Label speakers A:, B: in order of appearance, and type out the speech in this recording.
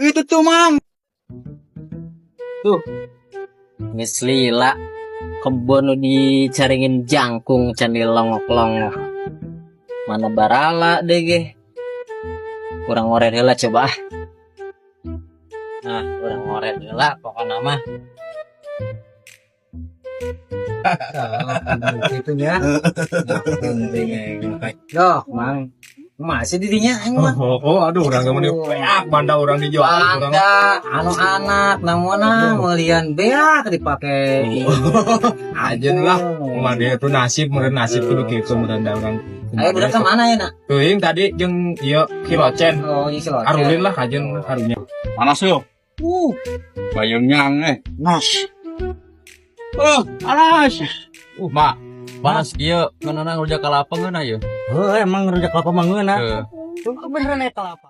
A: Itu tuh, Mang.
B: Tuh, geus lila. Kebon nu dicaringin jangkung can dilongok-longok. Mana barala deh ge. Kurang ngoret heula coba. Nah, kurang ngoret heula pokona mah.
A: Itunya. Yo, Mang. Masih didinya aing mah.
C: Aduh, urang geus meni peak banda urang dijual urang.
A: Ada anu anak namona meulian beak dipake.
C: Ajeun lah. Kumaha itu nasib meureun nasib kudu kitu meureun da urang.
A: Ayo budak ke mana ya, Nak?
C: Teuing tadi jeung ieu Kilocen.
A: Oh, ini si Locen.
C: Arulin lah kajeun harunya.
D: Panas yuk. Bayangnya nas. Panas.
C: Mak,
D: Panas ieu ngeunana ngurujak kalapa ngeuna ieu.
A: Emang ngerujak kelapa mangeuna.
D: Heuh.
A: Beneran eta kelapa.